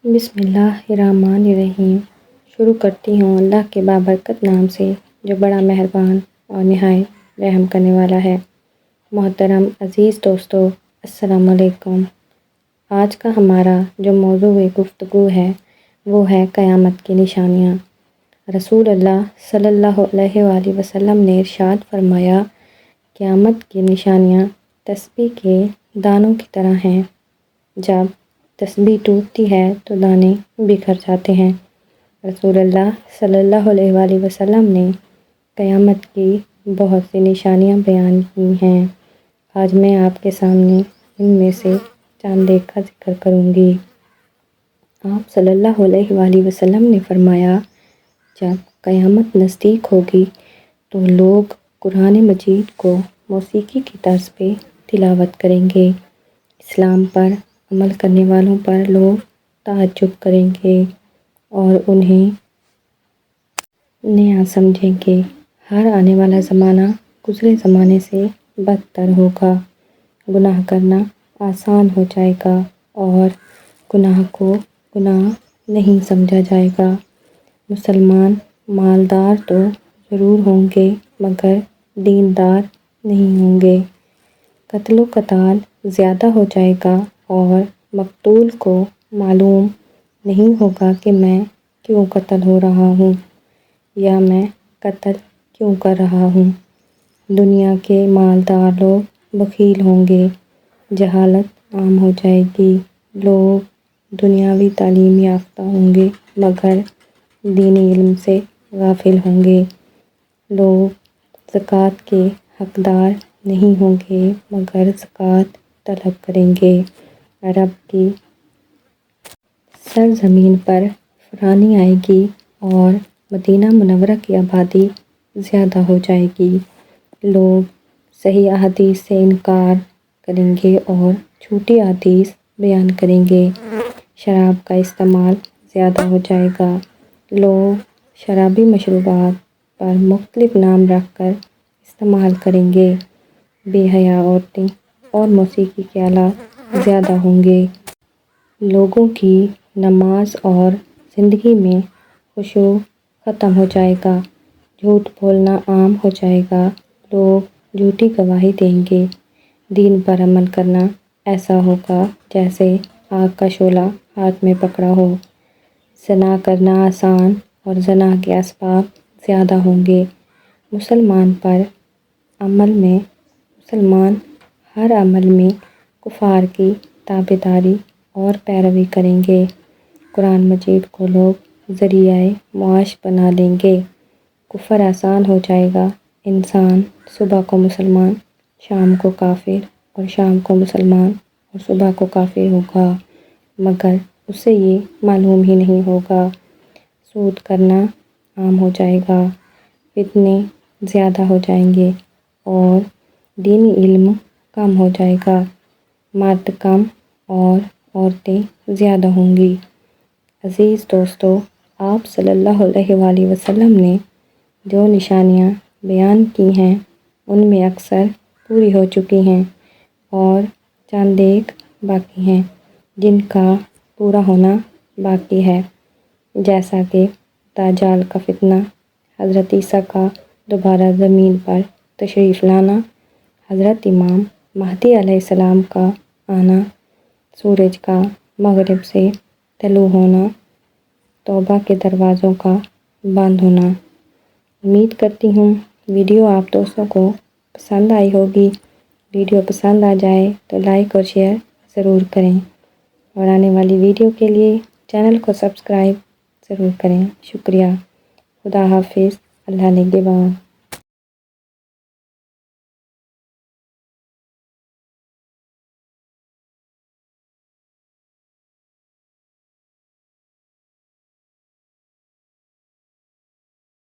بسم اللہ الرحمن الرحیم۔ شروع کرتی ہوں اللہ کے بابرکت نام سے جو بڑا مہربان اور نہایت رحم کرنے والا ہے۔ محترم عزیز دوستو، السلام علیکم۔ آج کا ہمارا جو موضوع گفتگو ہے وہ ہے قیامت کی نشانیاں۔ رسول اللہ صلی اللہ علیہ وآلہ وسلم نے ارشاد فرمایا، قیامت کی نشانیاں تسبیح کے دانوں کی طرح ہیں۔ جب تسبیح ٹوٹتی ہے تو دانے بکھر جاتے ہیں۔ رسول اللہ صلی اللہ علیہ وآلہ وسلم نے قیامت کی بہت سی نشانیاں بیان کی ہیں۔ آج میں آپ کے سامنے ان میں سے چند ایک کا ذکر کروں گی۔ آپ صلی اللہ علیہ وآلہ وسلم نے فرمایا، جب قیامت نزدیک ہوگی تو لوگ قرآن مجید کو موسیقی کی طرز پہ تلاوت کریں گے۔ اسلام پر عمل کرنے والوں پر لوگ تعجب کریں گے اور انہیں نیا سمجھیں گے۔ ہر آنے والا زمانہ گزرے زمانے سے بدتر ہوگا۔ گناہ کرنا آسان ہو جائے گا اور گناہ کو گناہ نہیں سمجھا جائے گا۔ مسلمان مالدار تو ضرور ہوں گے مگر دیندار نہیں ہوں گے۔ قتل و قتال زیادہ ہو جائے گا اور مقتول کو معلوم نہیں ہوگا کہ میں کیوں قتل ہو رہا ہوں یا میں قتل کیوں کر رہا ہوں۔ دنیا کے مالدار لوگ بخیل ہوں گے۔ جہالت عام ہو جائے گی۔ لوگ دنیاوی تعلیم یافتہ ہوں گے مگر دینی علم سے غافل ہوں گے۔ لوگ زکوٰۃ کے حقدار نہیں ہوں گے مگر زکوٰۃ طلب کریں گے۔ عرب کی سرزمین پر فانی آئے گی اور مدینہ منورہ کی آبادی زیادہ ہو جائے گی۔ لوگ صحیح احادیث سے انکار کریں گے اور جھوٹی احادیث بیان کریں گے۔ شراب کا استعمال زیادہ ہو جائے گا۔ لوگ شرابی مشروبات پر مختلف نام رکھ کر استعمال کریں گے۔ بے حیا عورتیں اور موسیقی کے آلات زیادہ ہوں گے۔ لوگوں کی نماز اور زندگی میں خشوع ختم ہو جائے گا۔ جھوٹ بولنا عام ہو جائے گا۔ لوگ جھوٹی گواہی دیں گے۔ دین پر عمل کرنا ایسا ہوگا جیسے آگ کا شعلہ ہاتھ میں پکڑا ہو۔ زنا کرنا آسان اور زنا کے اسباب زیادہ ہوں گے۔ مسلمان ہر عمل میں کفار کی تابعداری اور پیروی کریں گے۔ قرآن مجید کو لوگ ذریعہ معاش بنا لیں گے۔ کفر آسان ہو جائے گا۔ انسان صبح کو مسلمان، شام کو کافر اور شام کو مسلمان اور صبح کو کافر ہوگا مگر اسے یہ معلوم ہی نہیں ہوگا۔ سود کرنا عام ہو جائے گا۔ فتنے زیادہ ہو جائیں گے اور دینی علم کم ہو جائے گا۔ مرد کم اور عورتیں زیادہ ہوں گی۔ عزیز دوستو، آپ صلی اللہ علیہ وآلہ وسلم نے جو نشانیاں بیان کی ہیں ان میں اکثر پوری ہو چکی ہیں اور چند ایک باقی ہیں جن کا پورا ہونا باقی ہے، جیسا کہ دجال کا فتنہ، حضرت عیسیٰ کا دوبارہ زمین پر تشریف لانا، حضرت امام مہدی علیہ السلام کا آنا، سورج کا مغرب سے طلوع ہونا، توبہ کے دروازوں کا بند ہونا۔ امید کرتی ہوں ویڈیو آپ دوستوں کو پسند آئی ہوگی۔ ویڈیو پسند آ جائے تو لائک اور شیئر ضرور کریں اور آنے والی ویڈیو کے لیے چینل کو سبسکرائب ضرور کریں۔ شکریہ۔ خدا حافظ۔ اللہ نگہبان۔